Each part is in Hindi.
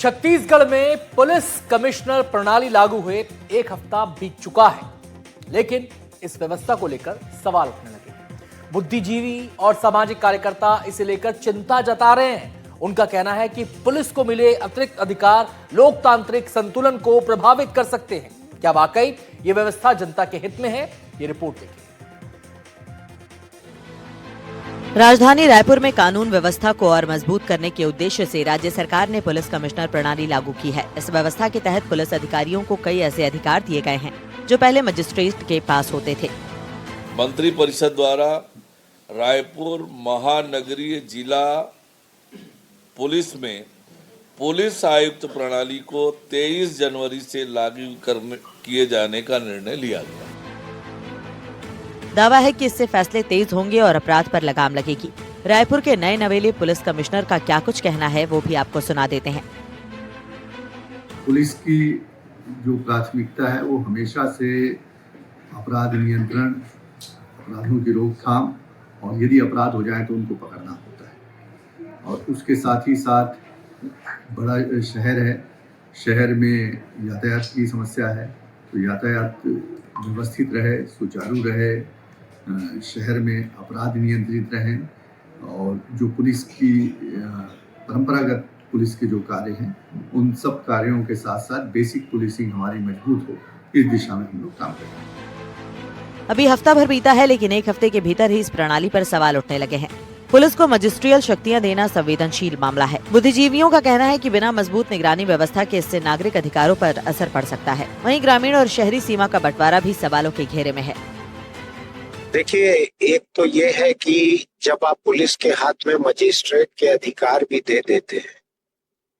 छत्तीसगढ़ में पुलिस कमिश्नर प्रणाली लागू हुए एक हफ्ता बीत चुका है, लेकिन इस व्यवस्था को लेकर सवाल उठने लगे। बुद्धिजीवी और सामाजिक कार्यकर्ता इसे लेकर चिंता जता रहे हैं। उनका कहना है कि पुलिस को मिले अतिरिक्त अधिकार लोकतांत्रिक संतुलन को प्रभावित कर सकते हैं। क्या वाकई ये व्यवस्था जनता के हित में है? ये रिपोर्ट देखिए। राजधानी रायपुर में कानून व्यवस्था को और मजबूत करने के उद्देश्य से राज्य सरकार ने पुलिस कमिश्नर प्रणाली लागू की है। इस व्यवस्था के तहत पुलिस अधिकारियों को कई ऐसे अधिकार दिए गए हैं जो पहले मजिस्ट्रेट के पास होते थे। मंत्री परिषद द्वारा रायपुर महानगरीय जिला पुलिस में पुलिस आयुक्त प्रणाली को 23 जनवरी से लागू किए जाने का निर्णय लिया गया। दावा है कि इससे फैसले तेज होंगे और अपराध पर लगाम लगेगी। रायपुर के नए नवेले पुलिस कमिश्नर का क्या कुछ कहना है वो भी आपको सुना देते हैं। पुलिस की जो प्राथमिकता है वो हमेशा से अपराध नियंत्रण, अपराधों की रोकथाम और यदि अपराध हो जाए तो उनको पकड़ना होता है। और उसके साथ ही साथ बड़ा शहर है, शहर में यातायात की समस्या है, तो यातायात व्यवस्थित रहे, सुचारू रहे, शहर में अपराध नियंत्रित रहें और जो पुलिस की परंपरागत पुलिस के जो कार्य हैं उन सब कार्यों के साथ साथ बेसिक पुलिसिंग हमारी मजबूत हो, इस दिशा में हम लोग काम कर रहे हैं। अभी हफ्ता भर बीता है, लेकिन एक हफ्ते के भीतर ही इस प्रणाली पर सवाल उठने लगे हैं। पुलिस को मजिस्ट्रियल शक्तियां देना संवेदनशील मामला है। बुद्धिजीवियों का कहना है कि बिना मजबूत निगरानी व्यवस्था के इससे नागरिक अधिकारों पर असर पड़ सकता है। वहीं ग्रामीण और शहरी सीमा का बंटवारा भी सवालों के घेरे में है। देखिए, एक तो ये है कि जब आप पुलिस के हाथ में मजिस्ट्रेट के अधिकार भी दे देते हैं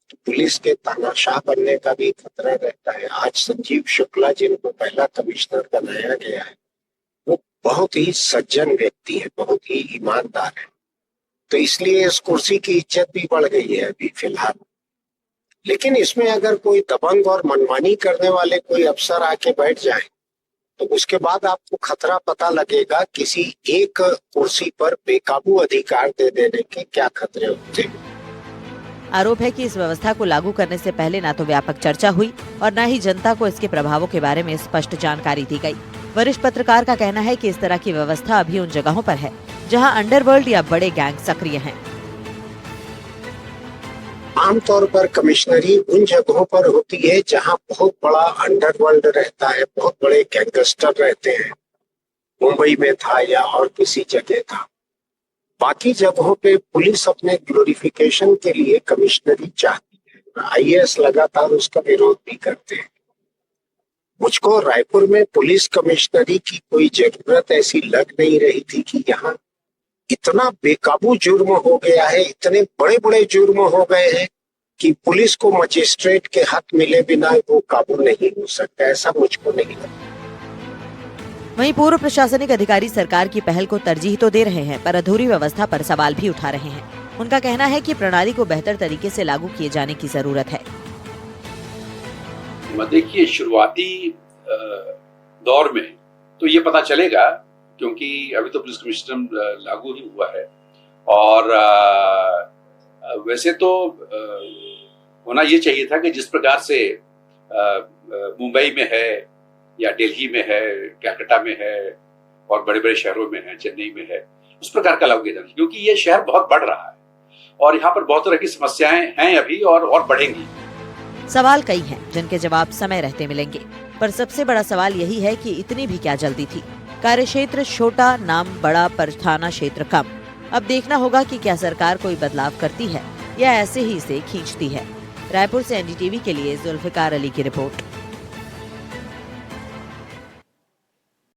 तो पुलिस के तानाशाह बनने का भी खतरा रहता है। आज संजीव शुक्ला जिनको पहला कमिश्नर बनाया गया है वो बहुत ही सज्जन व्यक्ति है, बहुत ही ईमानदार है, तो इसलिए इस कुर्सी की इज्जत भी बढ़ गई है अभी फिलहाल। लेकिन इसमें अगर कोई दबंग और मनमानी करने वाले कोई अफसर आके बैठ जाए तो उसके बाद आपको खतरा पता लगेगा। किसी एक कुर्सी पर बेकाबू अधिकार दे देने के क्या खतरे होते हैं। आरोप है कि इस व्यवस्था को लागू करने से पहले न तो व्यापक चर्चा हुई और न ही जनता को इसके प्रभावों के बारे में स्पष्ट जानकारी दी गई। वरिष्ठ पत्रकार का कहना है कि इस तरह की व्यवस्था अभी उन जगहों पर है जहां अंडरवर्ल्ड या बड़े गैंग सक्रिय हैं। आमतौर पर कमिश्नरी उन जगहों पर होती है जहां बहुत बड़ा अंडरवर्ल्ड रहता है, बहुत बड़े गैंगस्टर रहते हैं। मुंबई में था या और किसी जगह था। बाकी जगहों पे पुलिस अपने ग्लोरिफिकेशन के लिए कमिश्नरी चाहती है। आईएएस लगातार उसका विरोध भी करते हैं। मुझको रायपुर में पुलिस कमिश्नरी की कोई जरूरत ऐसी लग नहीं रही थी कि यहाँ इतना बेकाबू जुर्म हो गया है, इतने बड़े बड़े जुर्म हो गए हैं कि पुलिस को मजिस्ट्रेट के हाथ मिले बिना वो काबू नहीं हो सकता। ऐसा मुझको नहीं लगता। वहीं पूर्व प्रशासनिक अधिकारी सरकार की पहल को तरजीह तो दे रहे हैं, पर अधूरी व्यवस्था पर सवाल भी उठा रहे हैं। उनका कहना है कि प्रणाली को बेहतर तरीके से लागू किए जाने की जरूरत है। देखिए, शुरुआती दौर में तो ये पता चलेगा क्योंकि अभी तो पुलिस कमिश्नर लागू ही हुआ है और वैसे तो होना ये चाहिए था कि जिस प्रकार से मुंबई में है या दिल्ली में है, कलकत्ता में है और बड़े बड़े शहरों में है, चेन्नई में है, उस प्रकार का लागू किया जाना, क्योंकि ये शहर बहुत बढ़ रहा है और यहाँ पर बहुत तरह की समस्याएं हैं अभी और बढ़ेंगी। सवाल कई हैं जिनके जवाब समय रहते मिलेंगे, पर सबसे बड़ा सवाल यही है कि इतनी भी क्या जल्दी थी। कार्यक्षेत्र छोटा, नाम बड़ा, पर थाना क्षेत्र कम। अब देखना होगा कि क्या सरकार कोई बदलाव करती है या ऐसे ही इसे खींचती है। रायपुर से एनडीटीवी के लिए जुल्फिकार अली की रिपोर्ट।